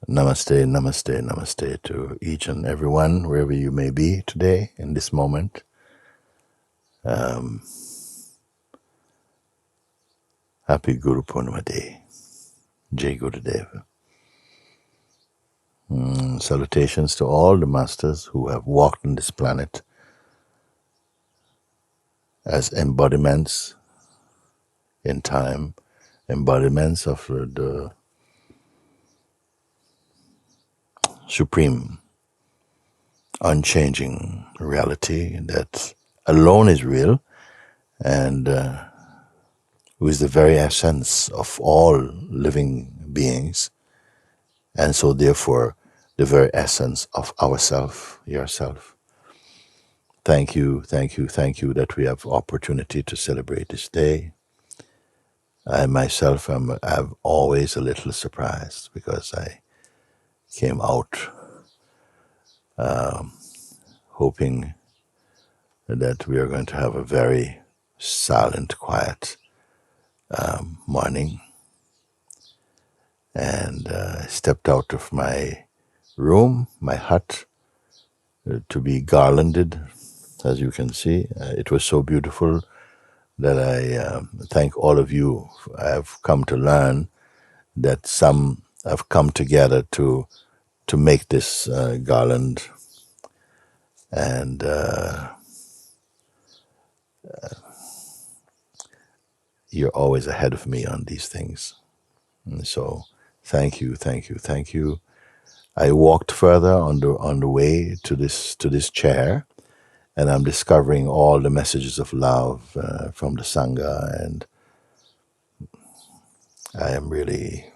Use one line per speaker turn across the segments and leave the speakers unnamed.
Namaste, namaste, namaste to each and everyone, wherever you may be today, in this moment. Happy Guru Purnima Day. Jai Gurudev. Salutations to all the masters who have walked on this planet as embodiments in time, embodiments of the supreme, unchanging reality that alone is real and who is the very essence of all living beings, and so therefore the very essence of ourself, yourself. Thank you, thank you, thank you that we have opportunity to celebrate this day. I myself am always a little surprised because I came out hoping that we are going to have a very silent, quiet morning, and I stepped out of my room, my hut, to be garlanded, as you can see. It was so beautiful that I thank all of you. I have come to learn that some have come together to make this garland, and you're always ahead of me on these things. And so thank you, thank you, thank you. I walked further on the way to this chair, and I'm discovering all the messages of love from the Sangha, and I am really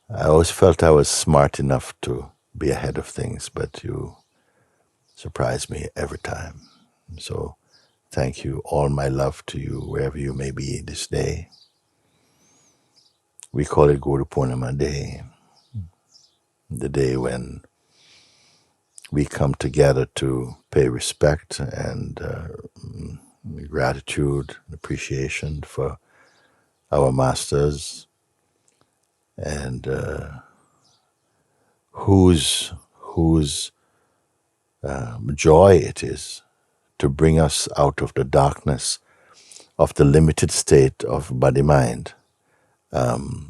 I always felt I was smart enough to be ahead of things, but you surprise me every time. So thank you. All my love to you, wherever you may be this day. We call it Guru Purnima Day, the day when we come together to pay respect and gratitude, appreciation for our masters, and whose joy it is to bring us out of the darkness of the limited state of body-mind,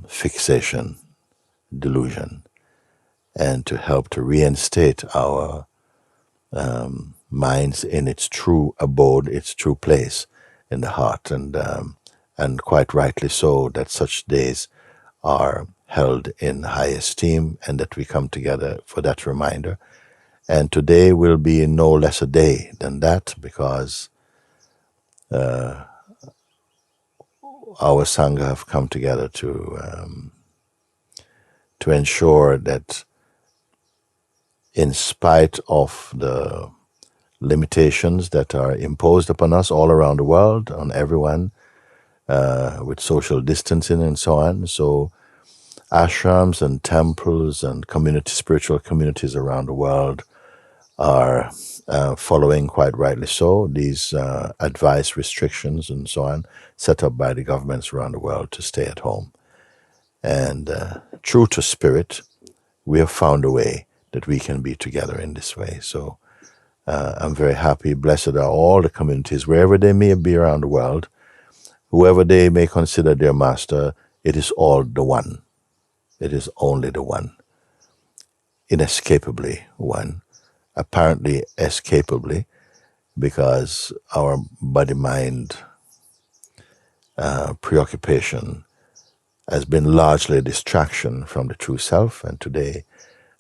fixation, delusion, and to help to reinstate our minds in its true abode, its true place in the heart, and quite rightly so that such days are held in high esteem, and that we come together for that reminder. And today will be no less a day than that, because our Sangha have come together to ensure that, in spite of the limitations that are imposed upon us all around the world, on everyone, with social distancing and so on, so ashrams and temples and spiritual communities around the world are following, quite rightly so, these advice, restrictions and so on, set up by the governments around the world to stay at home. And true to spirit, we have found a way that we can be together in this way. So I'm very happy. Blessed are all the communities, wherever they may be around the world, whoever they may consider their master, it is all the one. It is only the one, inescapably one, apparently escapably, because our body-mind preoccupation has been largely a distraction from the true self. And today,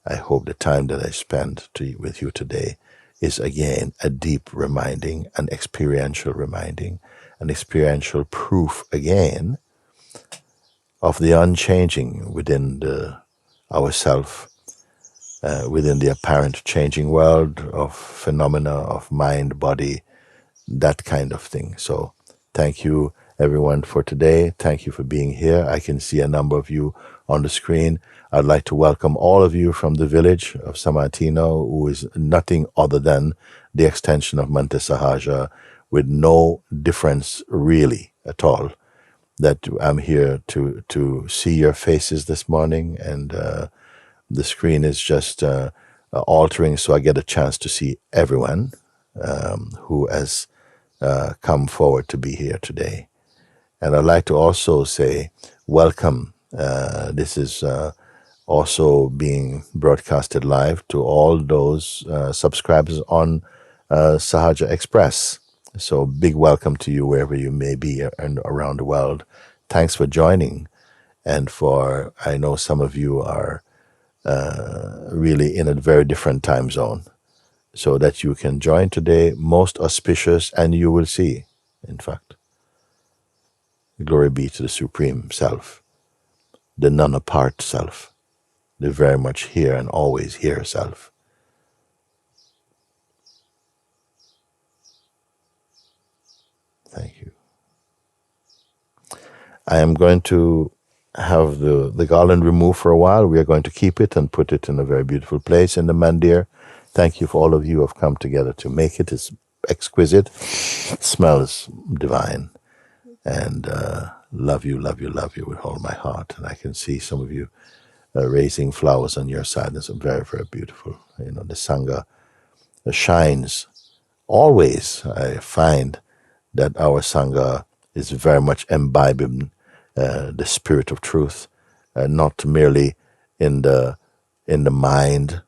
I hope the time that I spent with you today is again a deep reminding, an experiential reminding, an experiential proof again of the unchanging within ourself, within the apparent changing world of phenomena of mind, body, that kind of thing. So thank you everyone for today. Thank you for being here. I can see a number of you on the screen. I'd like to welcome all of you from the village of Samartino, who is nothing other than the extension of Monte Sahaja, with no difference really at all that I'm here to see your faces this morning, and the screen is just altering so I get a chance to see everyone who has come forward to be here today. And I'd like to also say welcome. This is also being broadcasted live to all those subscribers on Sahaja Express. So big welcome to you wherever you may be around the world. Thanks for joining. And I know some of you are really in a very different time zone, so that you can join today, most auspicious, and you will see, in fact. Glory be to the Supreme Self, the none-apart Self, the very much here and always here Self. Thank you. I am going to have the garland removed for a while. We are going to keep it and put it in a very beautiful place in the mandir. Thank you for all of you who have come together to make it. It's exquisite. It smells divine. And love you, love you, love you with all my heart. And I can see some of you raising flowers on your side. That's very, very beautiful. You know, the Sangha shines. Always I find that our Sangha is very much imbibing the spirit of truth, not merely in the mind,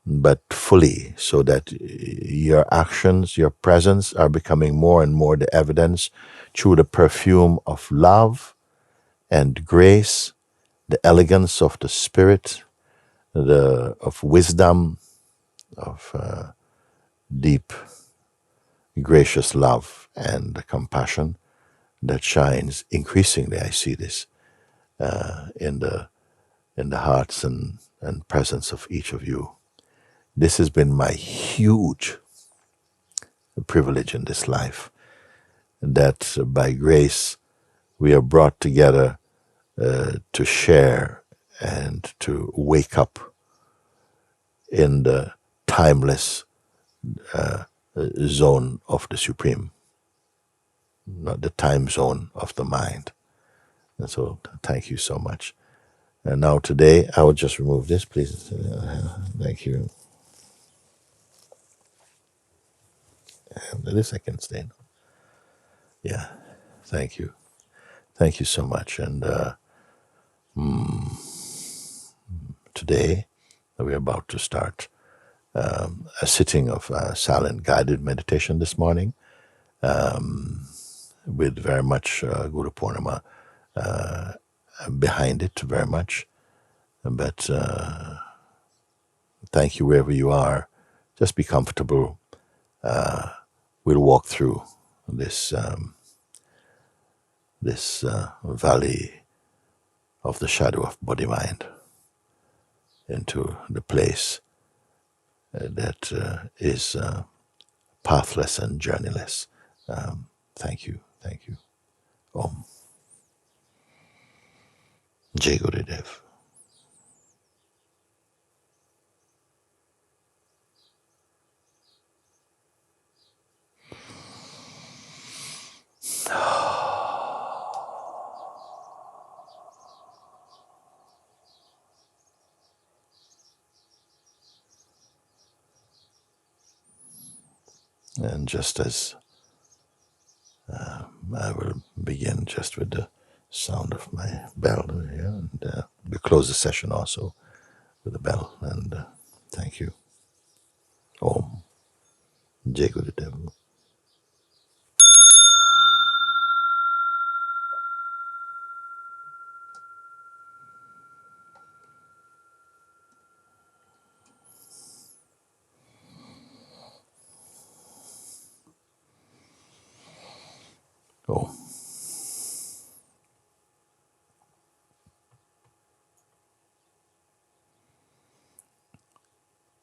but fully, so that your actions, your presence are becoming more and more the evidence through the perfume of love and grace, the elegance of the spirit, of wisdom, of deep, gracious love and compassion that shines increasingly. I see this in the hearts and presence of each of you. This has been my huge privilege in this life, that by grace we are brought together to share and to wake up in the timeless zone of the Supreme, not the time zone of the mind. And so thank you so much. And now today, I will just remove this, please. Thank you. And this I can stay. Yeah, thank you. Thank you so much. And today, we're about to start a sitting of silent guided meditation this morning, with very much Guru Purnima behind it, very much. But thank you wherever you are. Just be comfortable. We'll walk through this valley of the shadow of body-mind into the place that is pathless and journeyless. Thank you, thank you. Om. Jai Gurudev. And just as I will begin just with the sound of my bell here, and we'll close the session also with the bell. And thank you. Om. Jai Gurudev. Om.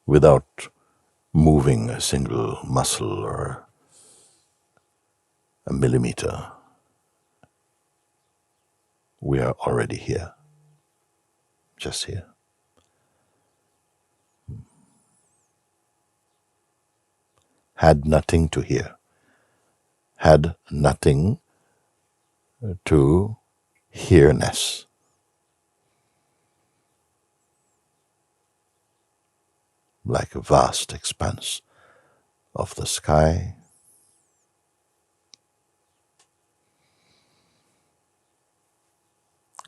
Without moving a single muscle or a millimeter, we are already here, just here. Had nothing to hear, had nothing to here-ness. Like a vast expanse of the sky,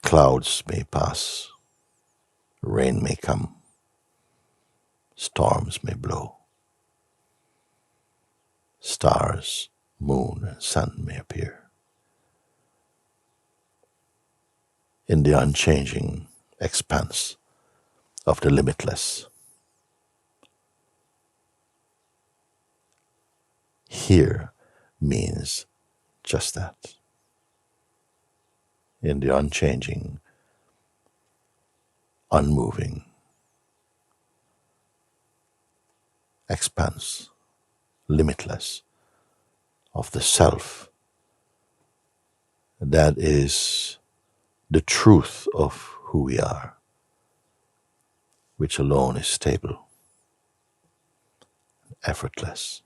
clouds may pass, rain may come, storms may blow, stars, moon, and sun may appear. In the unchanging expanse of the limitless, here means just that. In the unchanging, unmoving expanse, limitless, of the self, that is the truth of who we are, which alone is stable, effortless,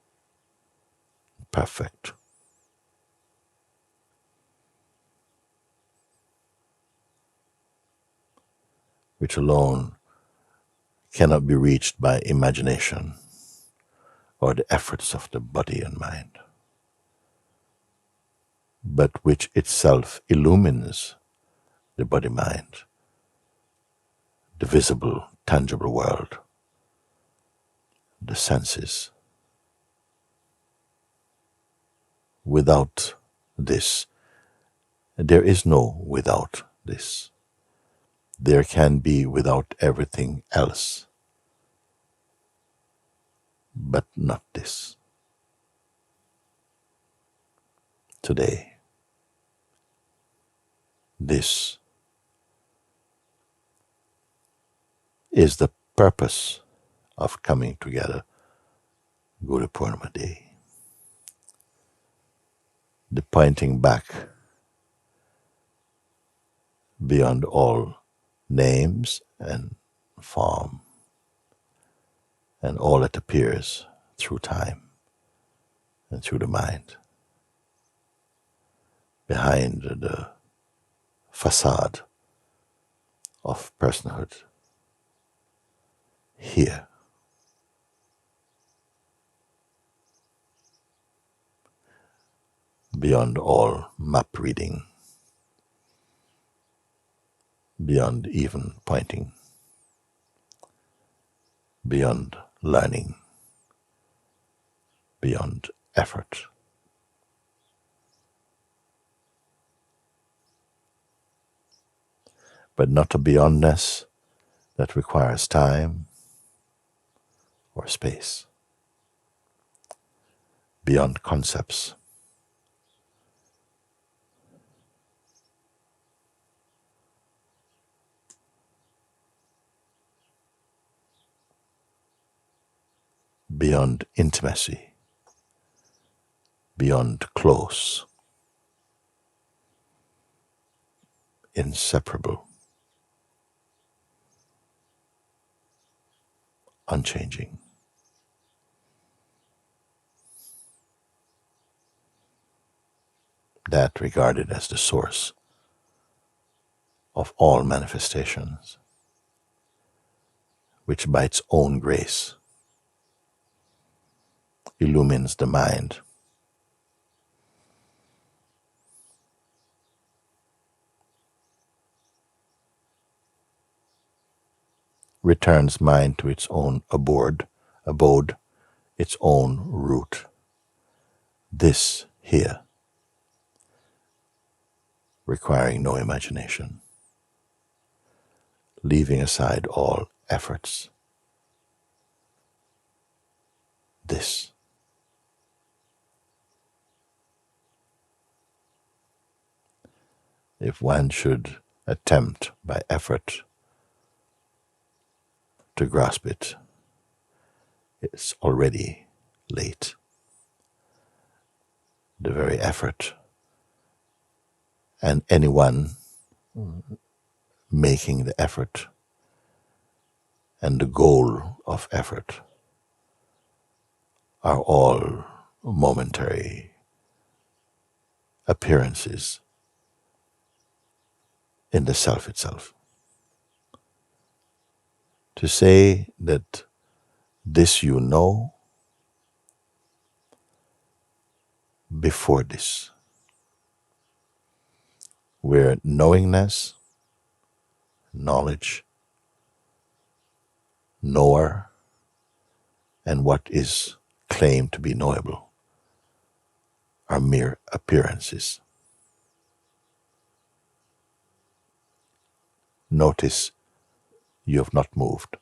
perfect. Which alone cannot be reached by imagination or the efforts of the body and mind, but which itself illumines the body-mind, the visible, tangible world, the senses. Without this, there is no without this. There can be without everything else, but not this. Today, this is the purpose of coming together Guru Purnima Day. The pointing back beyond all names and form and all that appears through time and through the mind, behind the facade of personhood. Here, beyond all map reading, beyond even pointing, beyond learning, beyond effort. But not a beyondness that requires time or space, beyond concepts, beyond intimacy, beyond close, inseparable, unchanging. That regarded as the source of all manifestations, which by its own grace illumines the mind, returns mind to its own abode, its own root. This here, requiring no imagination, leaving aside all efforts. This. If one should attempt by effort to grasp it, it's already late. The very effort, and anyone making the effort, and the goal of effort are all momentary appearances in the self itself. To say that this you know before this, where knowingness, knowledge, knower, and what is claimed to be knowable are mere appearances. Notice you have not moved.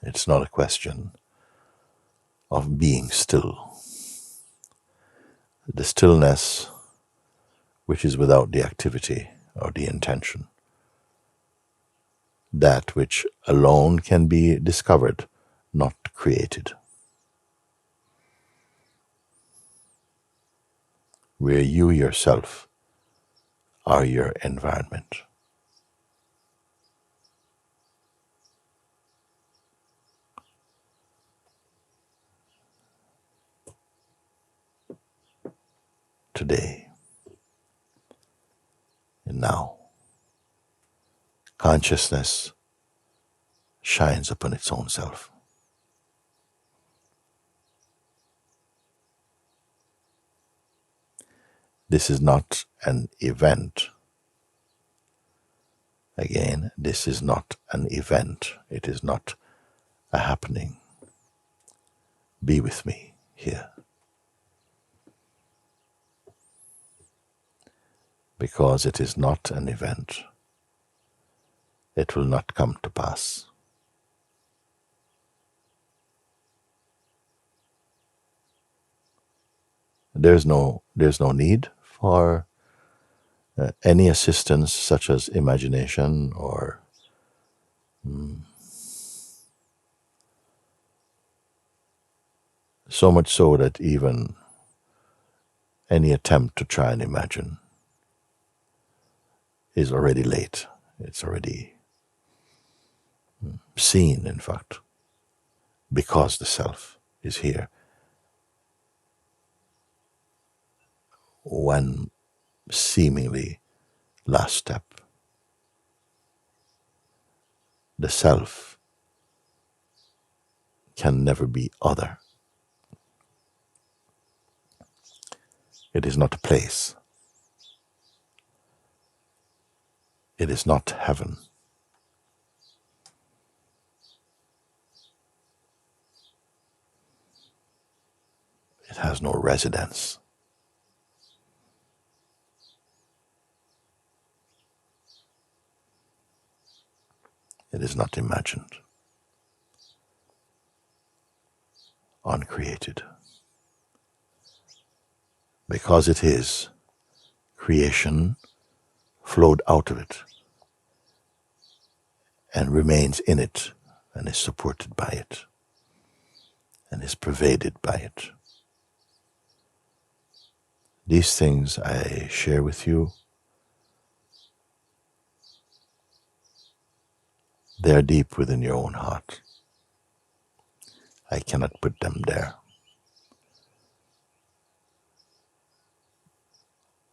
It's not a question of being still. The stillness which is without the activity or the intention, that which alone can be discovered, not created. Where you yourself are your environment. Today and now, consciousness shines upon its own self. This is not an event. Again, this is not an event. It is not a happening. Be with me here. Because it is not an event, it will not come to pass. There's no need for any assistance such as imagination or so much so that even any attempt to try and imagine is already late. It's already seen, in fact, because the self is here. One seemingly last step. The self can never be other. It is not a place. It is not heaven. It has no residence. It is not imagined, uncreated. Because it is, creation flowed out of it and remains in it and is supported by it and is pervaded by it. These things I share with you. They are deep within your own heart. I cannot put them there.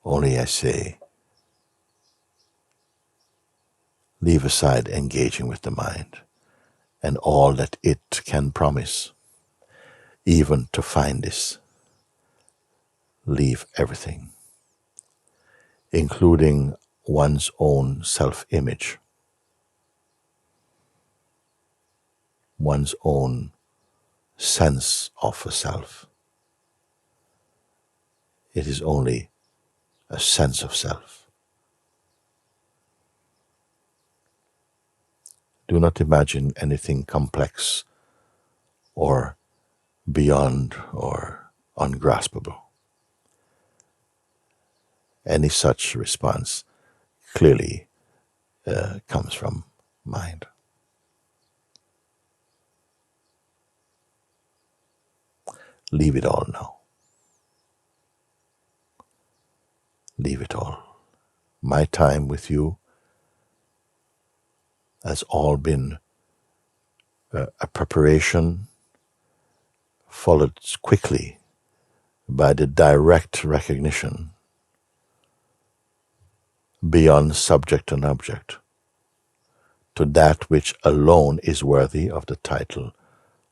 Only I say, leave aside engaging with the mind and all that it can promise, even to find this. Leave everything, including one's own self-image, one's own sense of a self. It is only a sense of self. Do not imagine anything complex or beyond or ungraspable. Any such response clearly comes from mind. Leave it all now. Leave it all. My time with you has all been a preparation followed quickly by the direct recognition beyond subject and object to that which alone is worthy of the title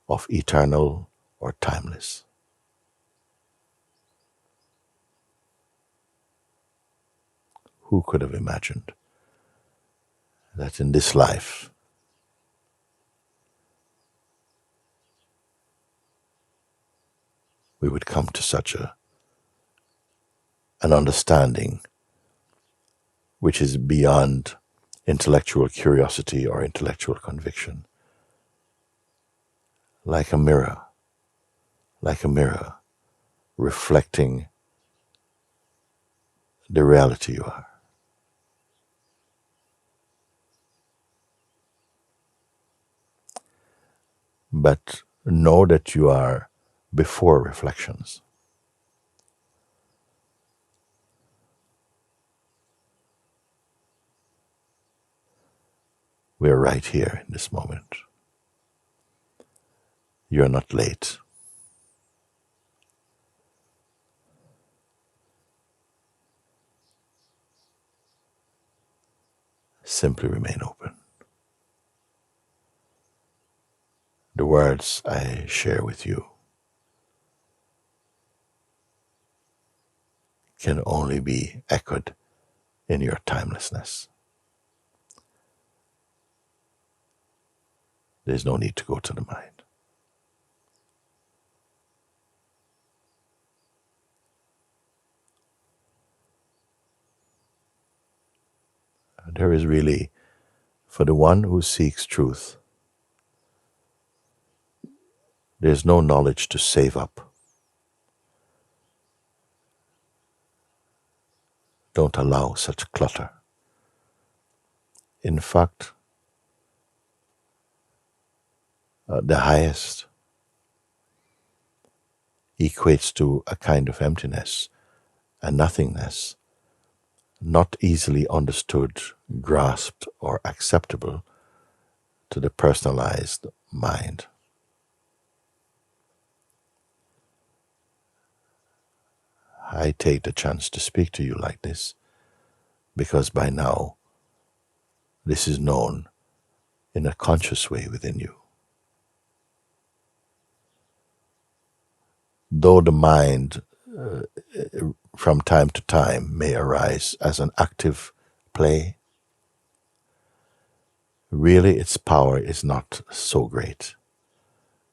of eternal or timeless. Who could have imagined that in this life we would come to such an understanding which is beyond intellectual curiosity or intellectual conviction, like a mirror reflecting the reality you are. But know that you are before reflections. We are right here in this moment. You're not late. Simply remain open. The words I share with you can only be echoed in your timelessness. There's no need to go to the mind. There is really, for the one who seeks truth, there's no knowledge to save up. Don't allow such clutter. In fact, the highest equates to a kind of emptiness, a nothingness, not easily understood, grasped, or acceptable to the personalized mind. I take the chance to speak to you like this because by now this is known in a conscious way within you. Though the mind from time to time may arise as an active play, really its power is not so great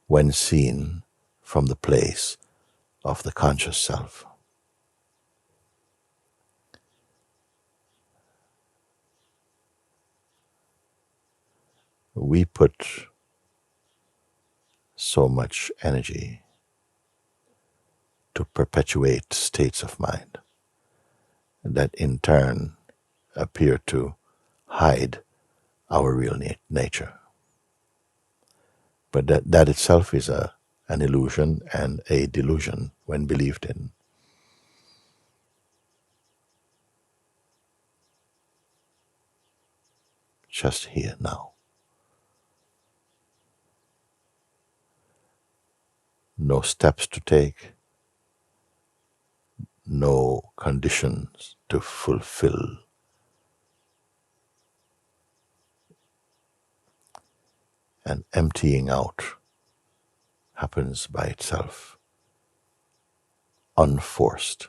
when seen from the place of the conscious self. We put so much energy to perpetuate states of mind that in turn appear to hide our real nature. But that itself is an illusion and a delusion when believed in. Just here now. No steps to take, no conditions to fulfill. And emptying out happens by itself, unforced.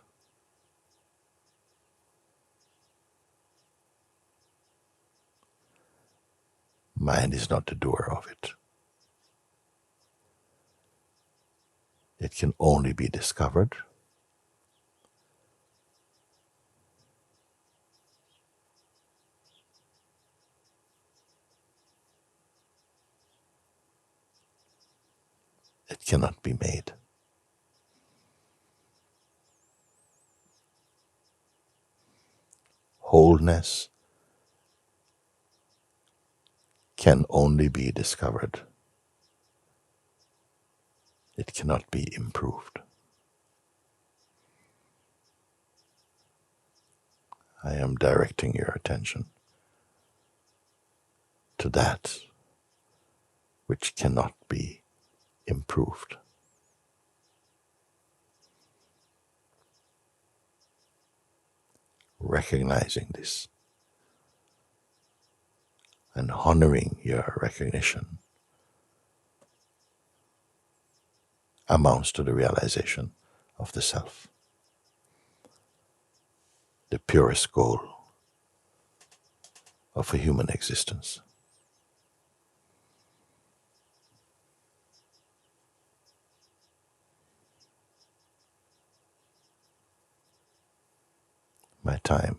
Mind is not the doer of it. It can only be discovered it cannot be made. Wholeness can only be discovered. It cannot be improved. I am directing your attention to that which cannot be improved. Recognizing this and honoring your recognition amounts to the realization of the self, the purest goal of a human existence. My time,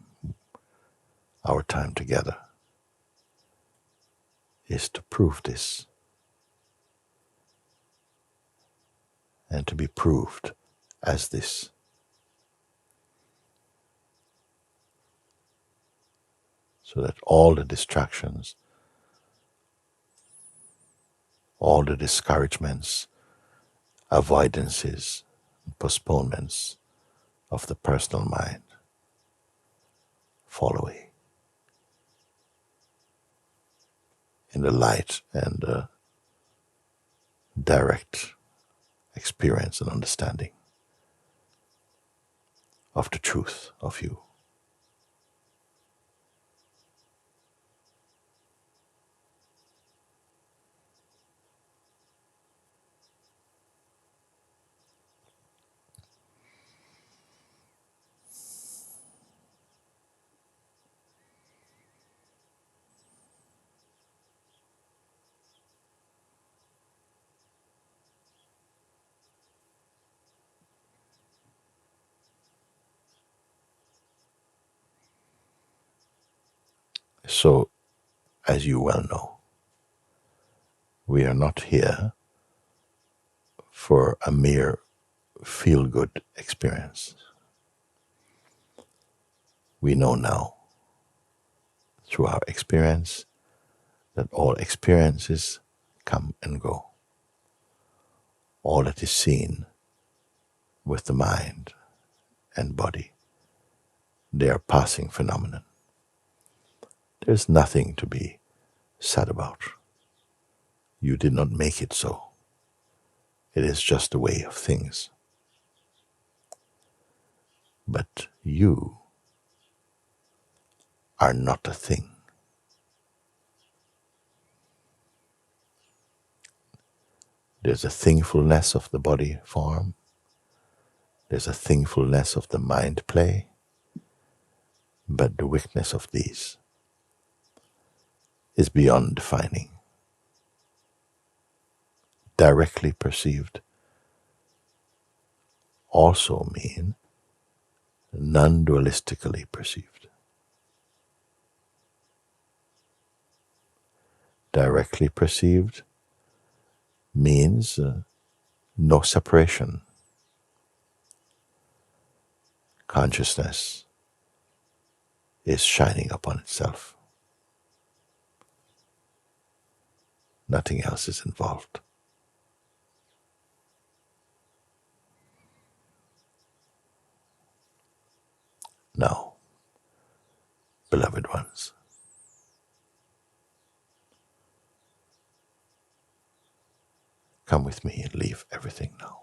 our time together, is to prove this and to be proved as this. So that all the distractions, all the discouragements, avoidances, postponements of the personal mind fall away in the light and the direct experience and understanding of the truth of you. So, as you well know, we are not here for a mere feel-good experience. We know now, through our experience, that all experiences come and go. All that is seen with the mind and body, they are passing phenomena. There's nothing to be sad about. You did not make it so. It is just the way of things. But you are not a thing. There's a thingfulness of the body form. There's a thingfulness of the mind play. But the weakness of these is beyond defining. Directly perceived also mean non-dualistically perceived. Directly perceived means no separation. Consciousness is shining upon itself. Nothing else is involved. Now, beloved ones, come with me and leave everything now.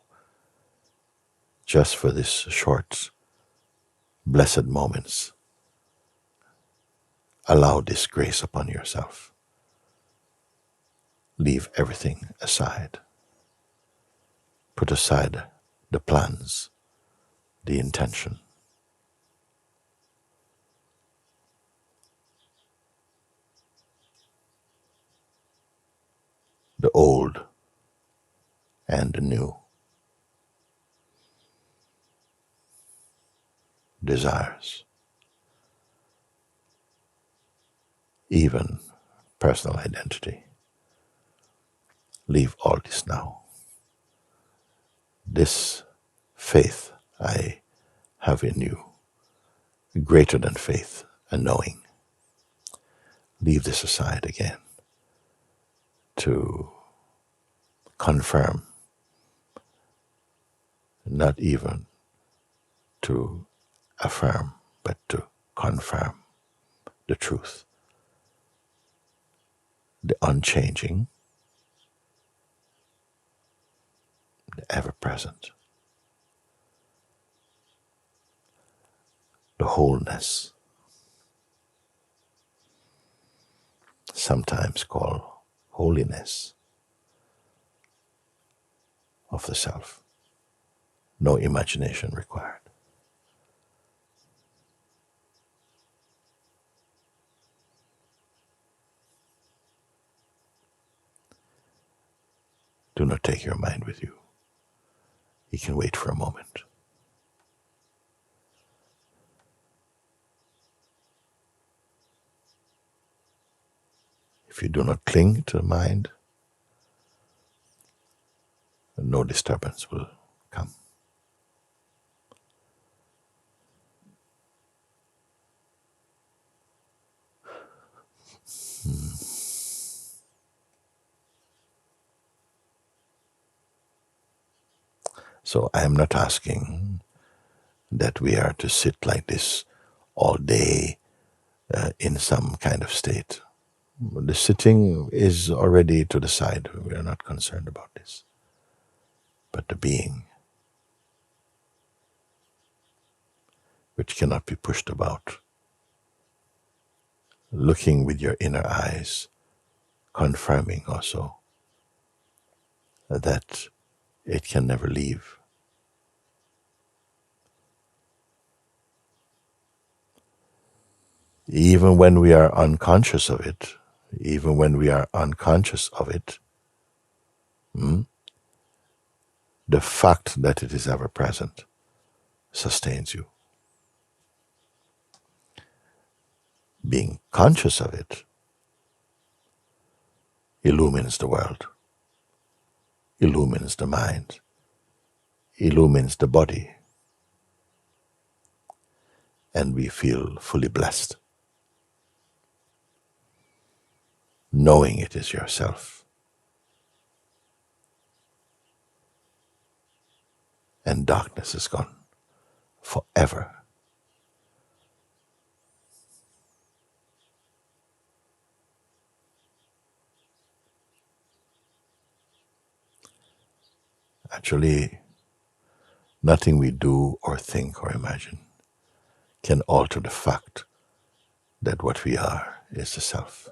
Just for this short, blessed moments, allow this grace upon yourself. Leave everything aside. Put aside the plans, the intention. The old and the new. Desires. Even personal identity. Leave all this now. This faith I have in you, greater than faith, a knowing. Leave this aside again to confirm, not even to affirm, but to confirm the truth the unchanging, the ever-present, the wholeness, sometimes called holiness of the self. No imagination required. Do not take your mind with you. You can wait for a moment. If you do not cling to the mind, no disturbance will come. So I am not asking that we are to sit like this all day in some kind of state. The sitting is already to the side. We are not concerned about this. But the being, which cannot be pushed about, looking with your inner eyes, confirming also that it can never leave. Even when we are unconscious of it, the fact that it is ever present sustains you. Being conscious of it illumines the world, illumines the mind, illumines the body, and we feel fully blessed, knowing it is yourself. And darkness is gone forever. Actually, nothing we do or think or imagine can alter the fact that what we are is the self.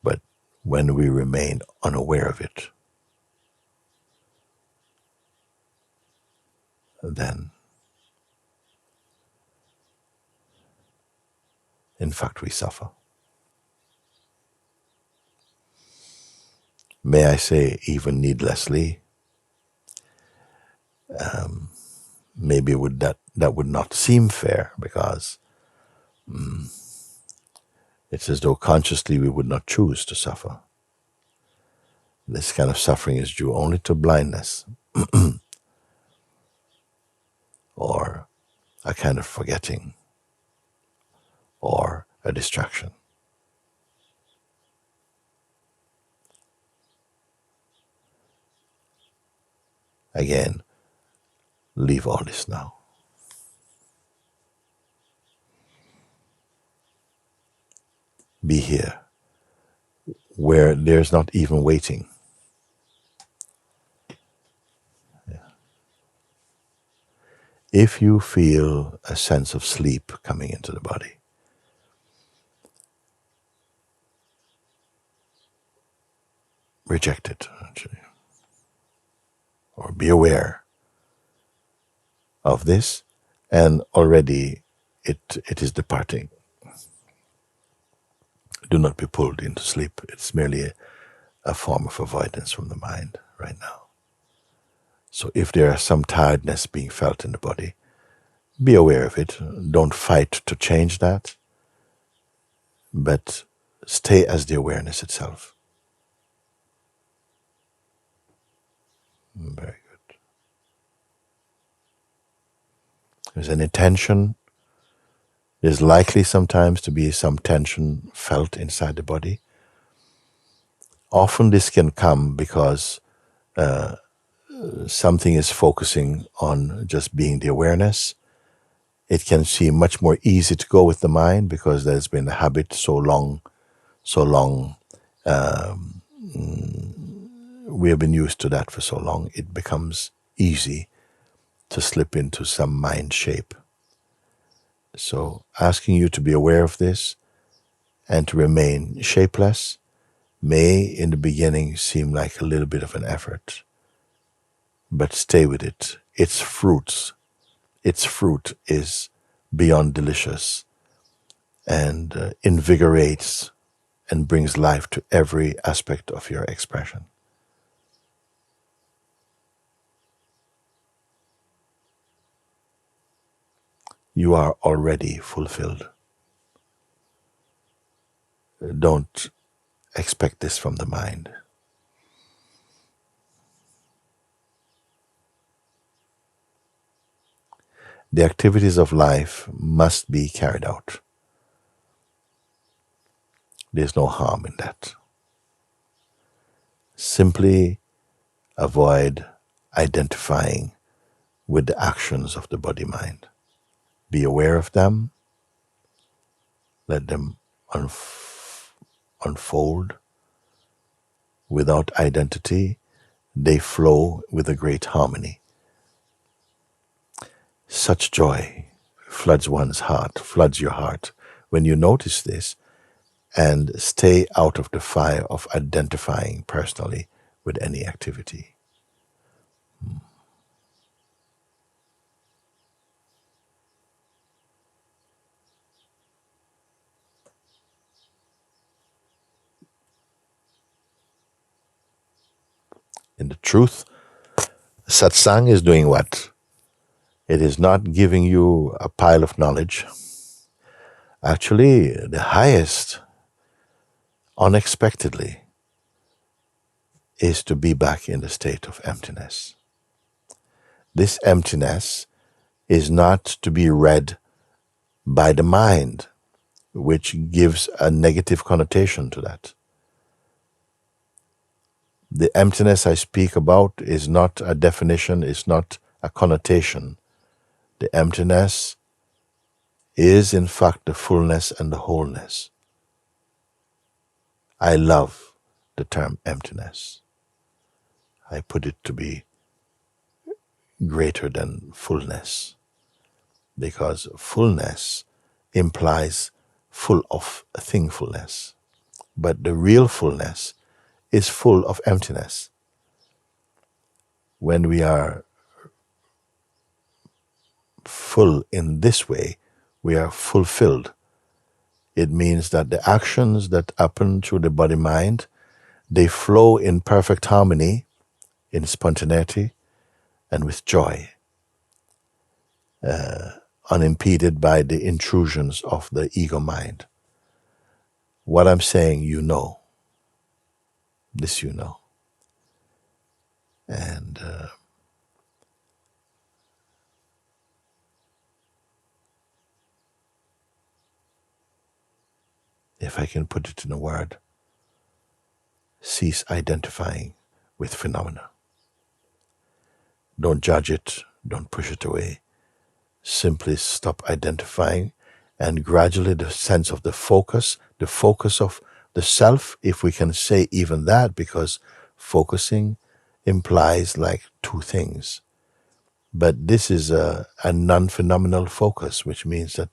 But when we remain unaware of it, then in fact we suffer. May I say, even needlessly. Maybe that would not seem fair, because it's as though consciously we would not choose to suffer. This kind of suffering is due only to blindness or a kind of forgetting or a distraction. Again, leave all this now. Be here, where there's not even waiting. Yeah. If you feel a sense of sleep coming into the body, reject it, actually. Or be aware of this, and already it is departing. Do not be pulled into sleep. It's merely a form of avoidance from the mind right now. So if there is some tiredness being felt in the body, be aware of it. Don't fight to change that, but stay as the awareness itself. Very good. There's any tension. There's likely sometimes to be some tension felt inside the body. Often this can come because something is focusing on just being the awareness. It can seem much more easy to go with the mind because there's been a habit so long so long, we have been used to that for so long, it becomes easy to slip into some mind shape. So asking you to be aware of this and to remain shapeless may in the beginning seem like a little bit of an effort, but stay with it. Its fruit is beyond delicious and invigorates and brings life to every aspect of your expression. You are already fulfilled. Don't expect this from the mind. The activities of life must be carried out. There's no harm in that. Simply avoid identifying with the actions of the body-mind. Be aware of them. Let them unfold. Without identity, they flow with a great harmony. Such joy floods one's heart, floods your heart when you notice this, and stay out of the fire of identifying personally with any activity. In the truth, satsang is doing what? It is not giving you a pile of knowledge. Actually, the highest, unexpectedly, is to be back in the state of emptiness. This emptiness is not to be read by the mind, which gives a negative connotation to that. The emptiness I speak about is not a definition, is not a connotation. The emptiness is in fact the fullness and the wholeness. I love the term emptiness. I put it to be greater than fullness, because fullness implies full of thingfulness, but the real fullness is full of emptiness. When we are full in this way, we are fulfilled. It means that the actions that happen through the body-mind, they flow in perfect harmony, in spontaneity, and with joy, unimpeded by the intrusions of the ego mind. What I'm saying, you know. This you know. And if I can put it in a word, cease identifying with phenomena. Don't judge it, don't push it away. Simply stop identifying, and gradually the sense of the focus of the self, if we can say even that, because focusing implies like two things. But this is a non-phenomenal focus, which means that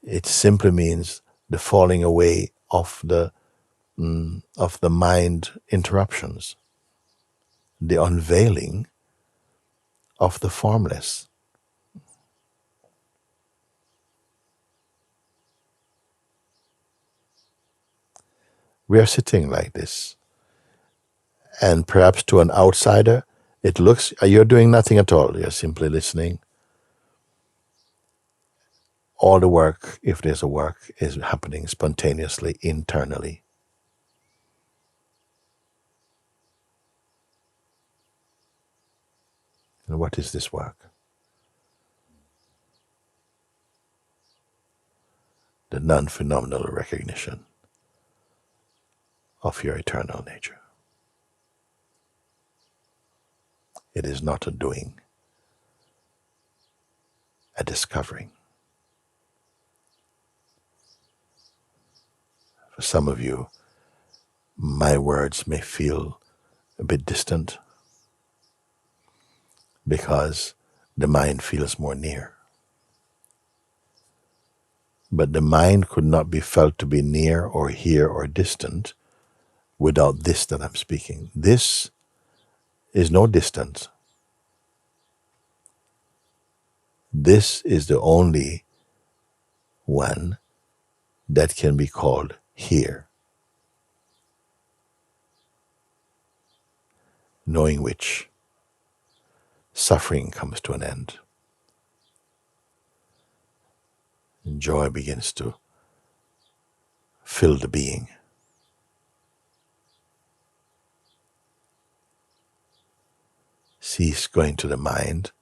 it simply means the falling away of the mind interruptions, the unveiling of the formless. We are sitting like this, and perhaps to an outsider, it looks, you're doing nothing at all. You're simply listening. All the work, if there's a work, is happening spontaneously, internally. And what is this work? The non-phenomenal recognition of your eternal nature. It is not a doing, a discovering. For some of you, my words may feel a bit distant because the mind feels more near. But the mind could not be felt to be near or here or distant without this that I'm speaking. This is no distance. This is the only one that can be called here, knowing which suffering comes to an end. And joy begins to fill the being. Cease going to the mind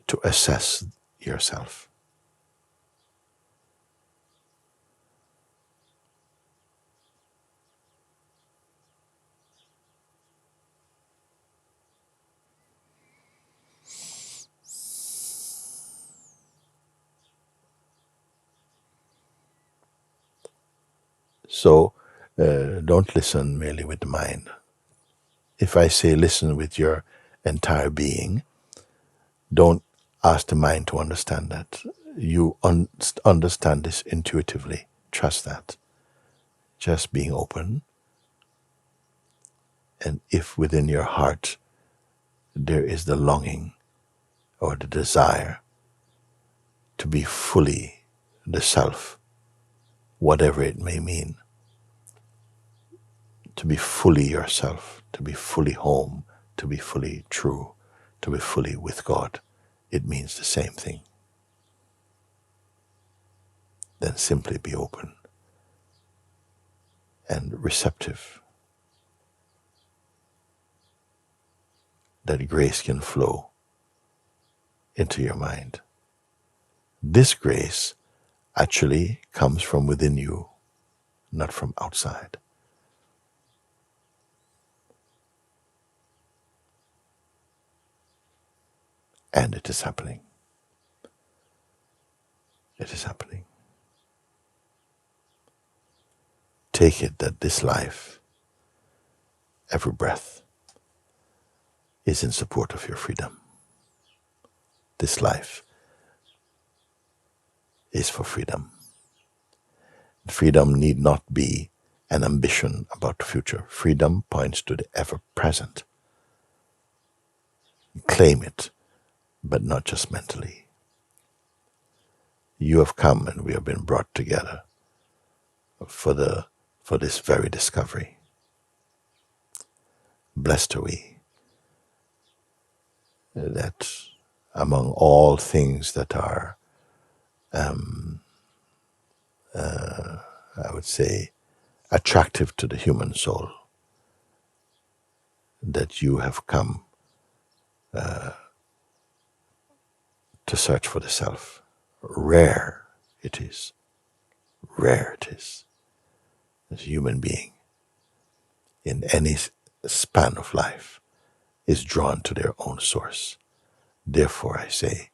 to assess yourself. So don't listen merely with the mind. If I say listen with your entire being, don't ask the mind to understand that. You understand this intuitively. Trust that. Just being open. And if within your heart there is the longing or the desire to be fully the self, whatever it may mean, to be fully yourself, to be fully home, to be fully true, to be fully with God, it means the same thing. Then simply be open and receptive, that grace can flow into your mind. This grace actually comes from within you, not from outside. And it is happening. It is happening. Take it that this life, every breath, is in support of your freedom. This life is for freedom. Freedom need not be an ambition about the future. Freedom points to the ever-present. Claim it, but not just mentally. You have come and we have been brought together for this very discovery. Blessed are we that among all things that are, I would say, attractive to the human soul, that you have come to search for the self. Rare it is as a human being in any span of life is drawn to their own source. Therefore I say,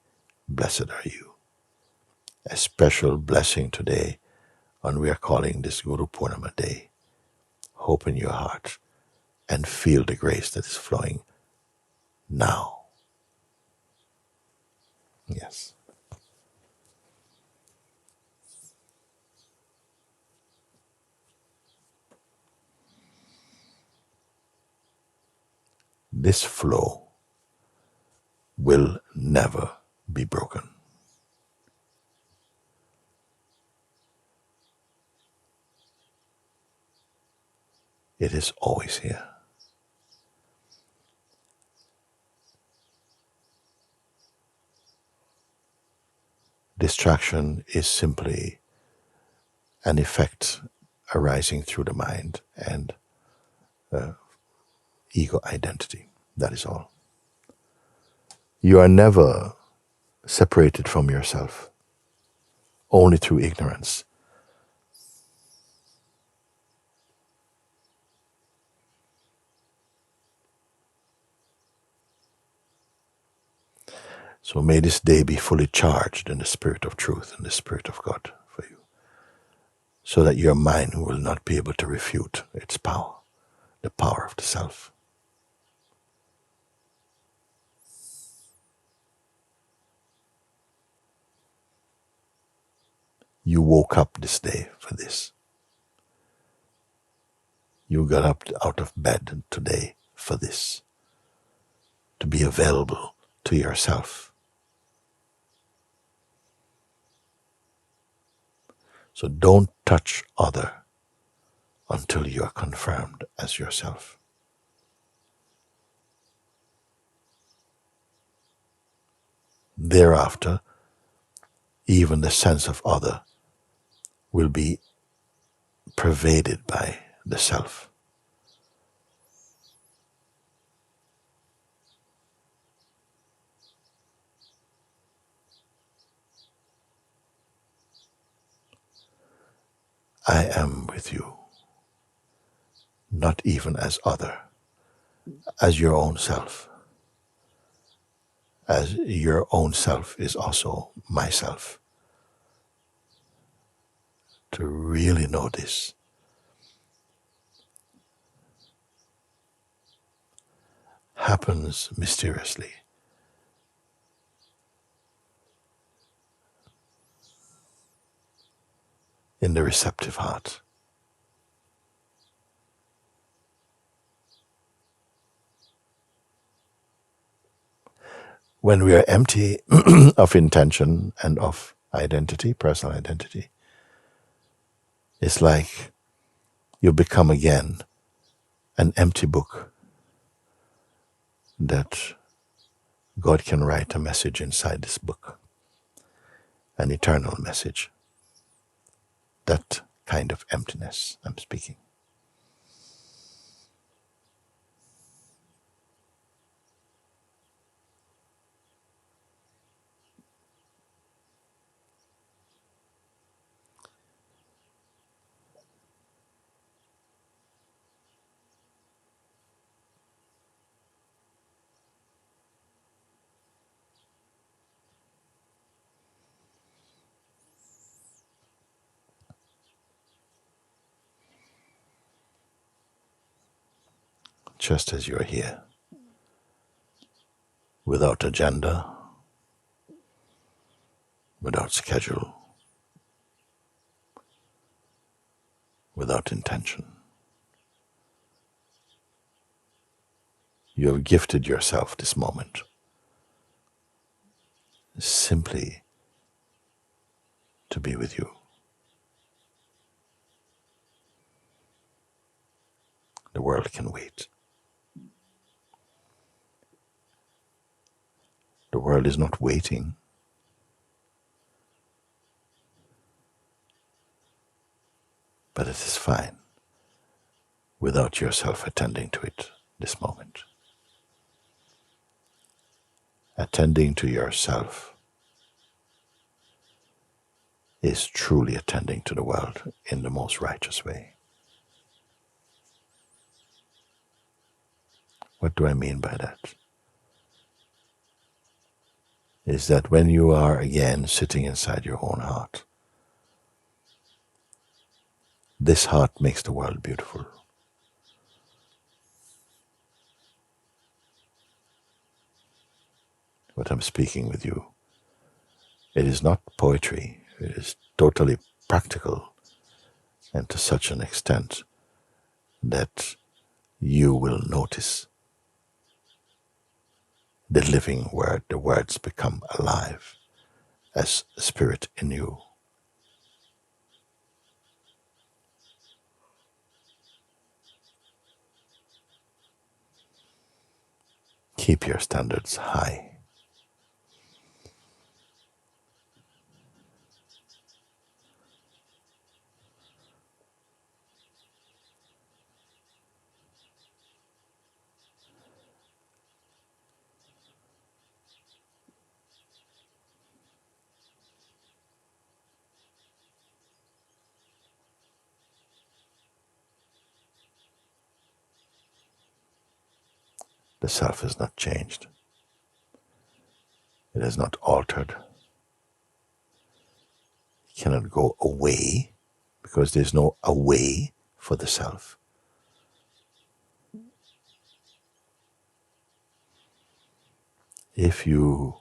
blessed are you. A special blessing today, and we are calling this Guru Purnima day. Hope in your heart and feel the grace that is flowing now. Yes. This flow will never be broken. It is always here. Distraction is simply an effect arising through the mind and ego identity. That is all. You are never separated from yourself, only through ignorance. So may this day be fully charged in the spirit of truth and the spirit of God for you. so that your mind will not be able to refute its power, the power of the self. You woke up this day for this. You got up out of bed today for this, to be available to yourself. So don't touch other until you are confirmed as yourself. Thereafter, even the sense of other will be pervaded by the self. I am with you, not even as other, as your own self. As your own self is also myself. To really know this, happens mysteriously. In the receptive heart. When we are empty of intention and of identity, personal identity, it's like you become again an empty book that God can write a message inside this book, an eternal message. That kind of emptiness I'm speaking. Just as you're here, without agenda, without schedule, without intention. You have gifted yourself this moment simply to be with you. The world can wait. The world is not waiting. But it is fine without yourself attending to it this moment. Attending to yourself is truly attending to the world in the most righteous way. What do I mean by that? Is that when you are again sitting inside your own heart, this heart makes the world beautiful. What I'm speaking with you, it is not poetry, it is totally practical, and to such an extent that you will notice the living word, the words become alive as spirit in you. Keep your standards high. The self has not changed. It has not altered. It cannot go away because there's no away for the self. If you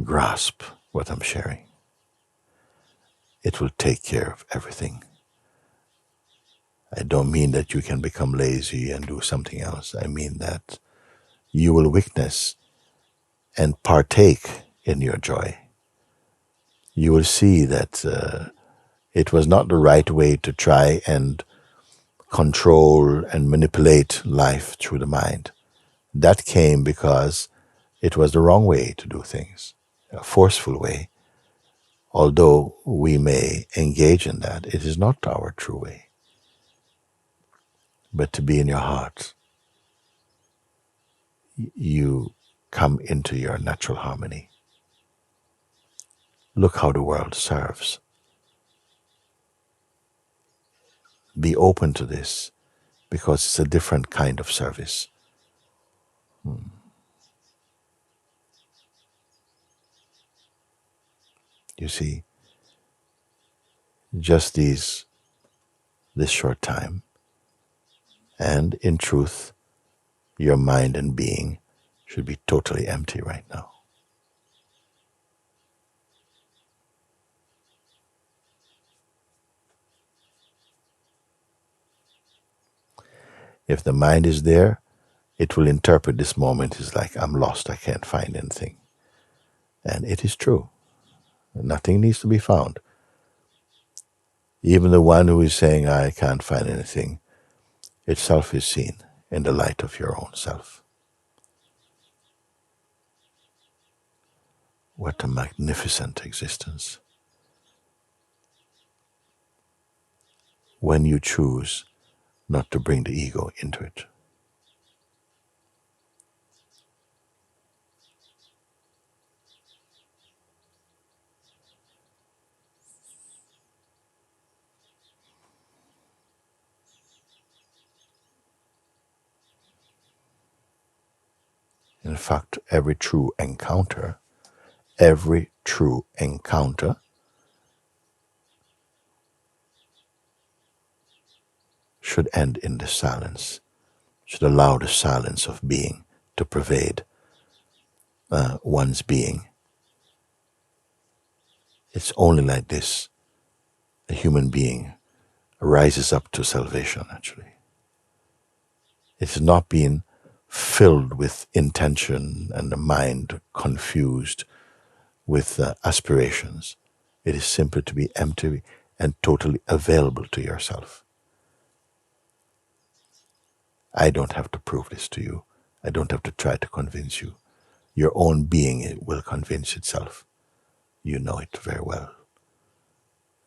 grasp what I'm sharing, it will take care of everything. I don't mean that you can become lazy and do something else. I mean that you will witness and partake in your joy. You will see that it was not the right way to try and control and manipulate life through the mind. That came because it was the wrong way to do things, a forceful way. Although we may engage in that, it is not our true way. But to be in your heart, you come into your natural harmony. Look how the world serves. Be open to this, because it's a different kind of service. You see, just this short time, and in truth, your mind and being should be totally empty right now. If the mind is there, it will interpret this moment as like, I'm lost, I can't find anything. And it is true. Nothing needs to be found. Even the one who is saying, I can't find anything, itself is seen in the light of your own self. What a magnificent existence. When you choose not to bring the ego into it. In fact, every true encounter should end in the silence, should allow the silence of being to pervade one's being. It's only like this a human being rises up to salvation, actually. It's not being filled with intention and the mind confused with aspirations. It is simply to be empty and totally available to yourself. I don't have to prove this to you. I don't have to try to convince you. Your own being will convince itself. You know it very well.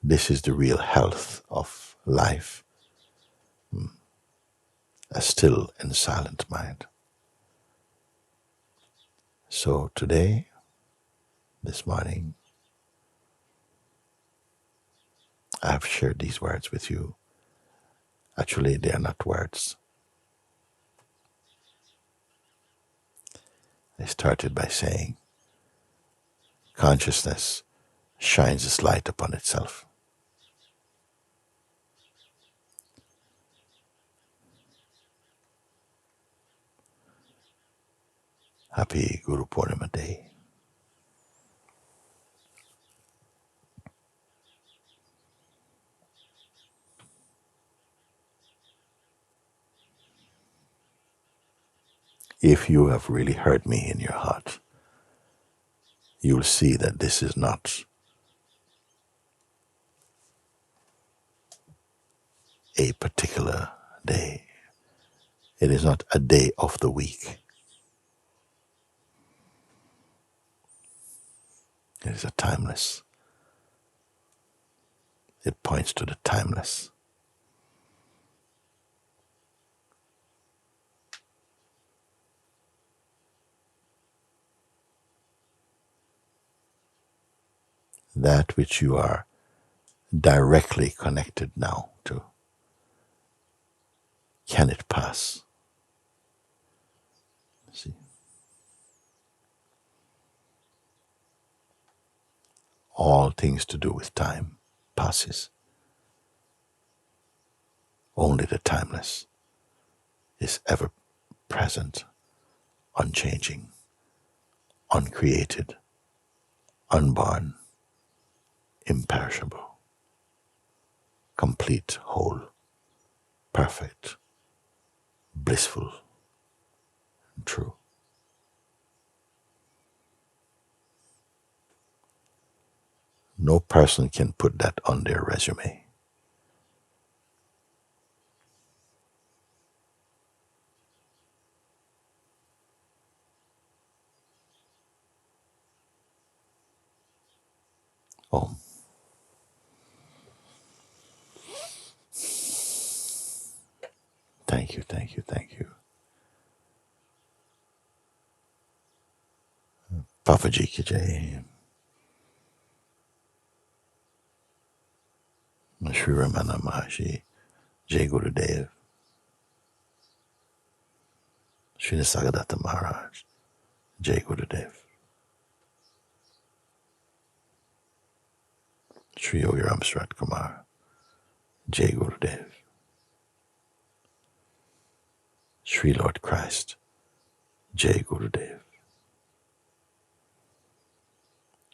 This is the real health of life. A still and silent mind. So today, this morning, I have shared these words with you. Actually, they are not words. I started by saying, consciousness shines its light upon itself. Happy Guru Purnima Day. If you have really heard me in your heart, you'll see that this is not a particular day. It is not a day of the week. It is a timeless. It points to the timeless. That which you are directly connected now to. Can it pass? See? All things to do with time passes. Only the timeless is ever present, unchanging, uncreated, unborn, imperishable, complete, whole, perfect, blissful, and true. No person can put that on their resume. Om. Thank you, thank you, thank you. Papa Ji ki jai. Shri Ramana Maharshi, Jai Gurudev, Shri Nisargadatta Maharaj, Jai Gurudev, Shri Yogi Ram Sarat Kumar, Jai Gurudev, Shri Lord Christ, Jai Gurudev,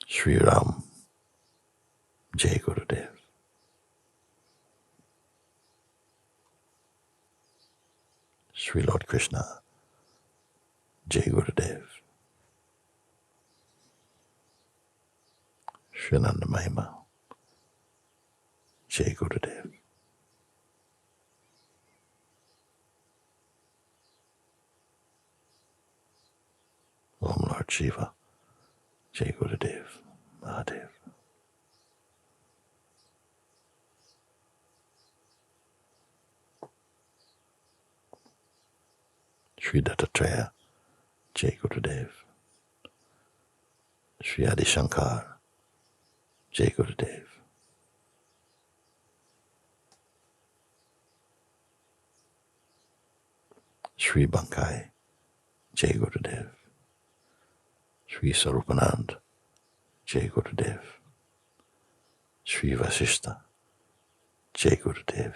Shri Ram, Jai Gurudev, Shri Lord Krishna, Jai Gurudev, Shri Nanda Mahima, Jai Gurudev, Om Lord Shiva, Jai Gurudev, Mahadev. Shri Dattatreya, Jai Gurudev, Shri Adi Shankar, Jai Gurudev, Shri Bankai, Jai Gurudev, Shri Sarupanand, Jai Gurudev, Shri Vasishta, Jai Gurudev,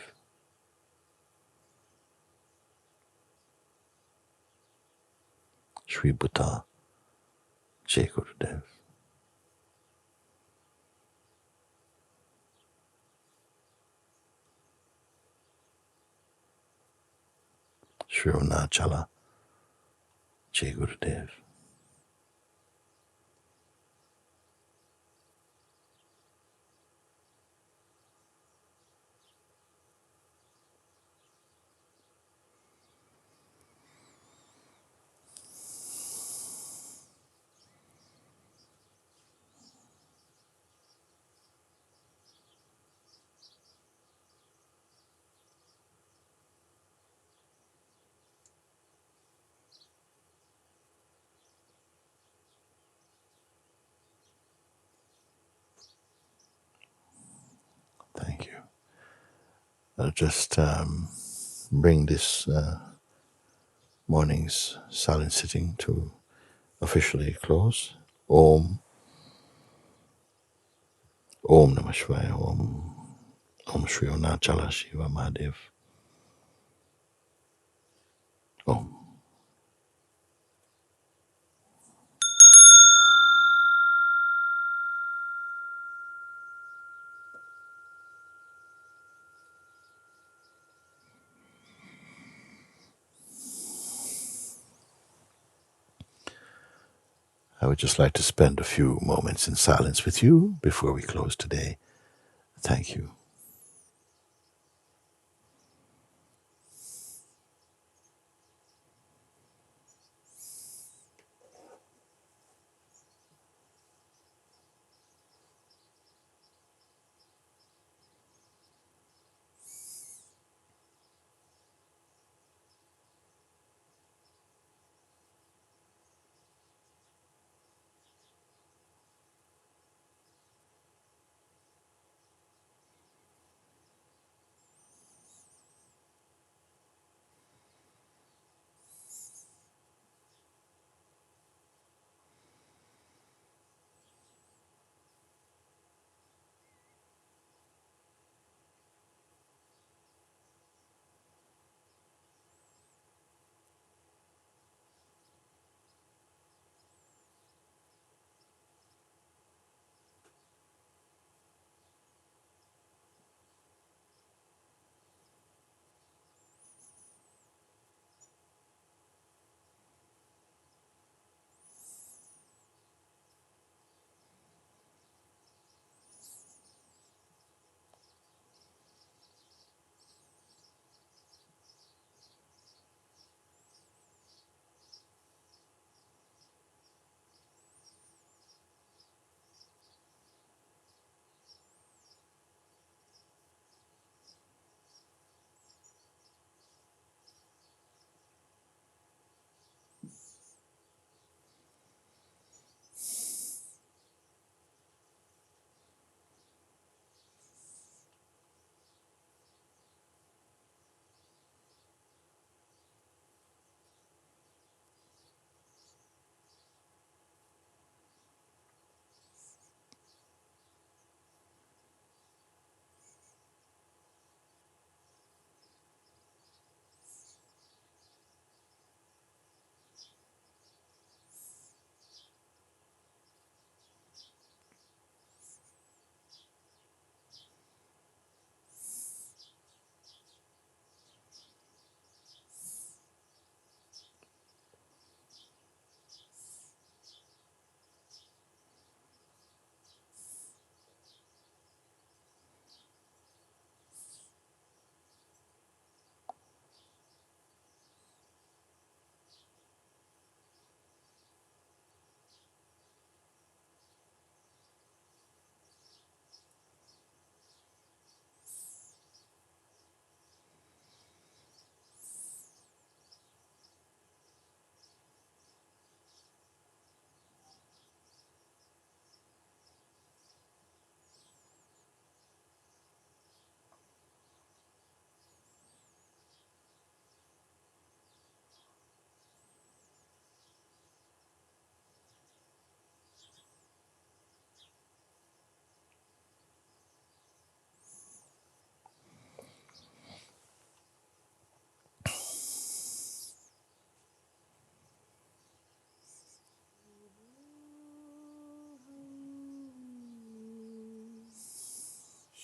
Shri Bhuta, Jai Gurudev, Shri Arunachala, Jai Gurudev, Thank you. I'll just bring this morning's silent sitting to officially close. Om, Om Namah Shivaya, Om Shri Arunachala Shiva Mahadev, Om. I would just like to spend a few moments in silence with you before we close today. Thank you.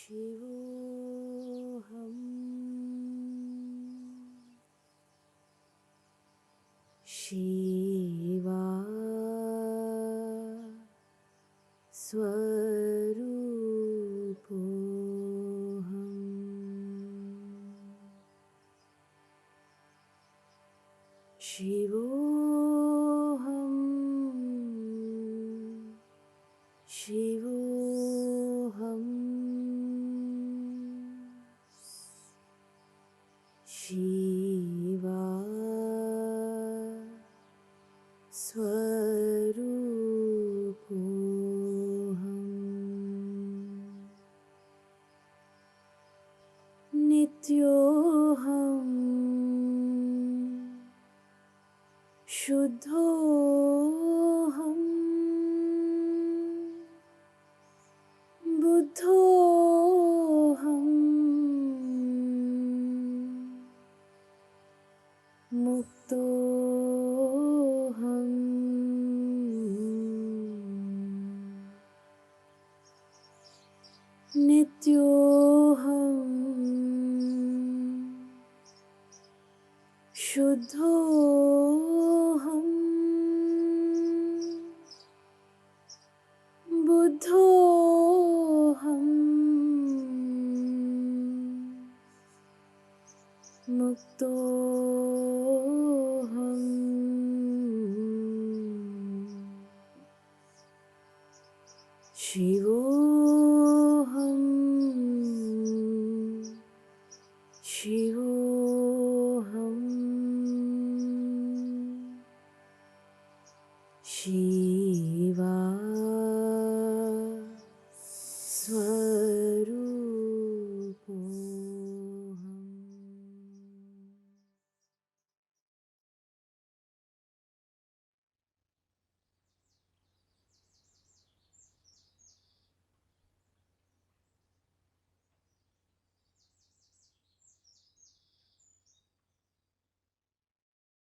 Shivoham, Shiva Swarupoham, Shivoham, Shivoham, Shiva Swarupoham, Nityoham, Shuddhoham, Buddhoham, Muktoham, Nityoham, Shuddhoham, Buddhoham, Muktoham, Shivoham, Shivoham, Shiva Swarupoham.